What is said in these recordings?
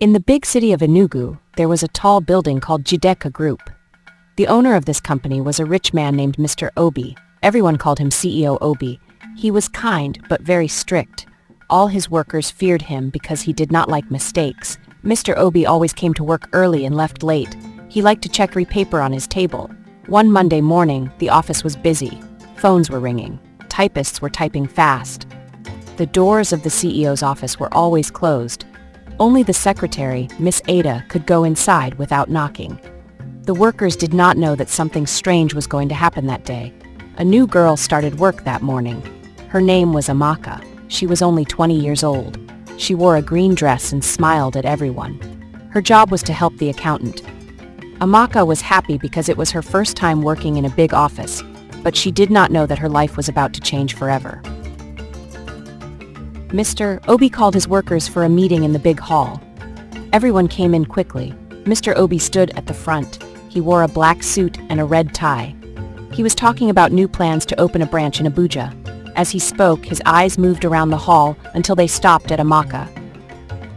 In the big city of Enugu, there was a tall building called Jideka Group. The owner of this company was a rich man named Mr. Obi. Everyone called him CEO Obi. He was kind, but very strict. All his workers feared him because he did not like mistakes. Mr. Obi always came to work early and left late. He liked to check every paper on his table. One Monday morning, the office was busy. Phones were ringing. Typists were typing fast. The doors of the CEO's office were always closed. Only the secretary, Miss Ada, could go inside without knocking. The workers did not know that something strange was going to happen that day. A new girl started work that morning. Her name was Amaka. She was only 20 years old. She wore a green dress and smiled at everyone. Her job was to help the accountant. Amaka was happy because it was her first time working in a big office, but she did not know that her life was about to change forever. Mr. Obi called his workers for a meeting in the big hall. Everyone came in quickly. Mr. Obi stood at the front. He wore a black suit and a red tie. He was talking about new plans to open a branch in Abuja. As he spoke, his eyes moved around the hall until they stopped at Amaka.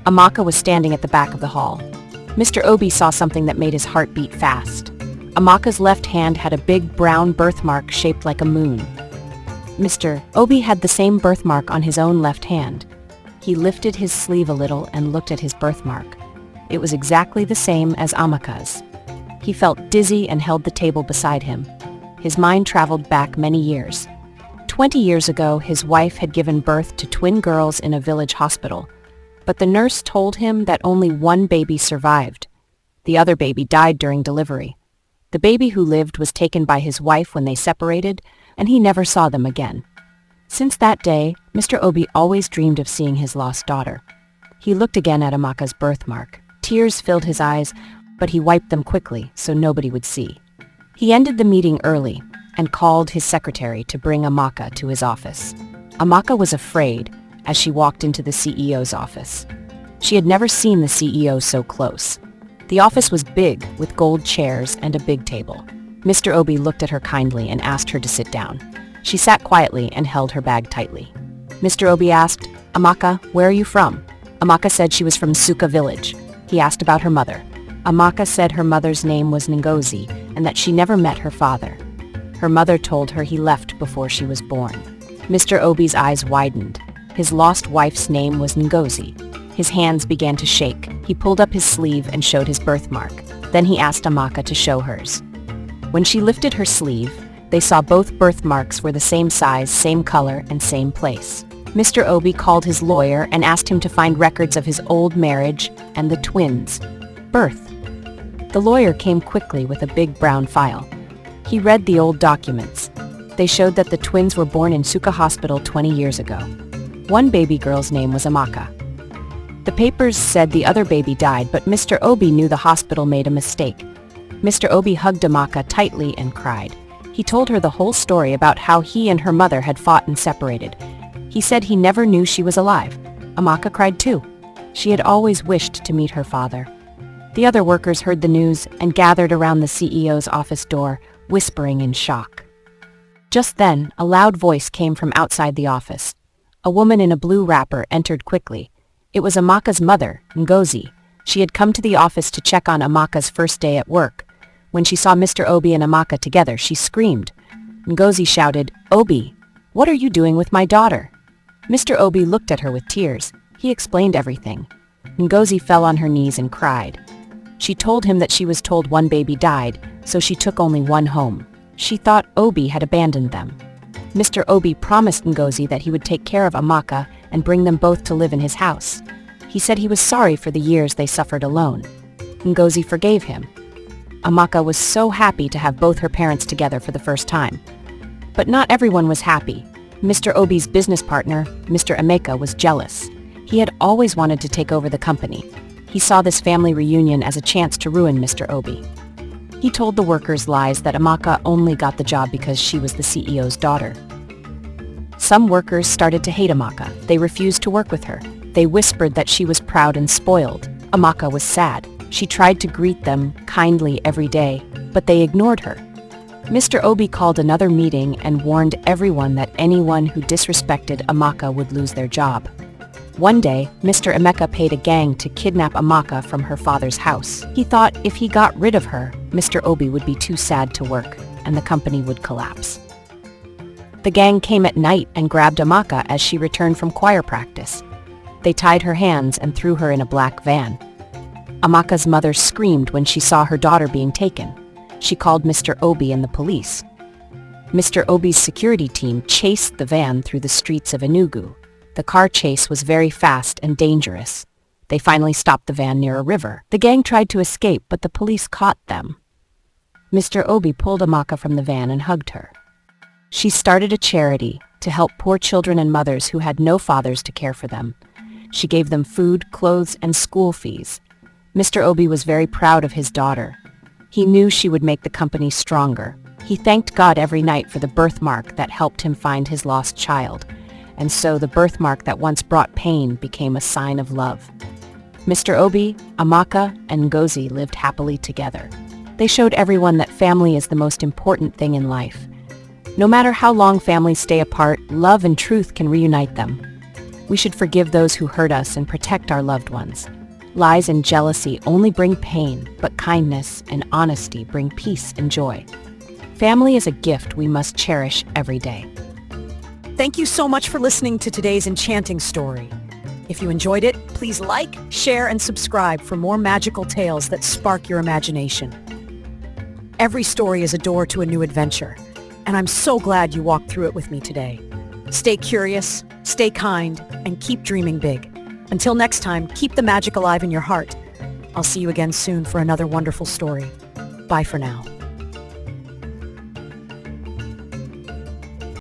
Amaka was standing at the back of the hall. Mr. Obi saw something that made his heart beat fast. Amaka's left hand had a big brown birthmark shaped like a moon. Mr. Obi had the same birthmark on his own left hand. He lifted his sleeve a little and looked at his birthmark. It was exactly the same as Amaka's. He felt dizzy and held the table beside him. His mind traveled back many years. 20 years ago, his wife had given birth to twin girls in a village hospital, but the nurse told him that only one baby survived. The other baby died during delivery. The baby who lived was taken by his wife when they separated, and he never saw them again. Since that day, Mr. Obi always dreamed of seeing his lost daughter. He looked again at Amaka's birthmark. Tears filled his eyes, but he wiped them quickly so nobody would see. He ended the meeting early and called his secretary to bring Amaka to his office. Amaka was afraid as she walked into the CEO's office. She had never seen the CEO so close. The office was big, with gold chairs and a big table. Mr. Obi looked at her kindly and asked her to sit down. She sat quietly and held her bag tightly. Mr. Obi asked, "Amaka, where are you from?" Amaka said she was from Suka village. He asked about her mother. Amaka said her mother's name was Ngozi and that she never met her father. Her mother told her he left before she was born. Mr. Obi's eyes widened. His lost wife's name was Ngozi. His hands began to shake. He pulled up his sleeve and showed his birthmark. Then he asked Amaka to show hers. When she lifted her sleeve, they saw both birthmarks were the same size, same color, and same place. Mr. Obi called his lawyer and asked him to find records of his old marriage and the twins' birth. The lawyer came quickly with a big brown file. He read the old documents. They showed that the twins were born in Suka Hospital 20 years ago. One baby girl's name was Amaka. The papers said the other baby died, but Mr. Obi knew the hospital made a mistake. Mr. Obi hugged Amaka tightly and cried. He told her the whole story about how he and her mother had fought and separated. He said he never knew she was alive. Amaka cried too. She had always wished to meet her father. The other workers heard the news and gathered around the CEO's office door, whispering in shock. Just then, a loud voice came from outside the office. A woman in a blue wrapper entered quickly. It was Amaka's mother, Ngozi. She had come to the office to check on Amaka's first day at work. When she saw Mr. Obi and Amaka together, she screamed. Ngozi shouted, "Obi, what are you doing with my daughter?" Mr. Obi looked at her with tears. He explained everything. Ngozi fell on her knees and cried. She told him that she was told one baby died, so she took only one home. She thought Obi had abandoned them. Mr. Obi promised Ngozi that he would take care of Amaka and bring them both to live in his house. He said he was sorry for the years they suffered alone. Ngozi forgave him. Amaka was so happy to have both her parents together for the first time. But not everyone was happy. Mr. Obi's business partner, Mr. Amaka, was jealous. He had always wanted to take over the company. He saw this family reunion as a chance to ruin Mr. Obi. He told the workers lies that Amaka only got the job because she was the CEO's daughter. Some workers started to hate Amaka. They refused to work with her. They whispered that she was proud and spoiled. Amaka was sad. She tried to greet them kindly every day, but they ignored her. Mr. Obi called another meeting and warned everyone that anyone who disrespected Amaka would lose their job. One day, Mr. Amaka paid a gang to kidnap Amaka from her father's house. He thought if he got rid of her, Mr. Obi would be too sad to work, and the company would collapse. The gang came at night and grabbed Amaka as she returned from choir practice. They tied her hands and threw her in a black van. Amaka's mother screamed when she saw her daughter being taken. She called Mr. Obi and the police. Mr. Obi's security team chased the van through the streets of Enugu. The car chase was very fast and dangerous. They finally stopped the van near a river. The gang tried to escape, but the police caught them. Mr. Obi pulled Amaka from the van and hugged her. She started a charity to help poor children and mothers who had no fathers to care for them. She gave them food, clothes, and school fees. Mr. Obi was very proud of his daughter. He knew she would make the company stronger. He thanked God every night for the birthmark that helped him find his lost child. And so the birthmark that once brought pain became a sign of love. Mr. Obi, Amaka, and Ngozi lived happily together. They showed everyone that family is the most important thing in life. No matter how long families stay apart, love and truth can reunite them. We should forgive those who hurt us and protect our loved ones. Lies and jealousy only bring pain, but kindness and honesty bring peace and joy. Family is a gift we must cherish every day. Thank you so much for listening to today's enchanting story. If you enjoyed it, please like, share, and subscribe for more magical tales that spark your imagination. Every story is a door to a new adventure, and I'm so glad you walked through it with me today. Stay curious, stay kind, and keep dreaming big. Until next time, keep the magic alive in your heart. I'll see you again soon for another wonderful story. Bye for now.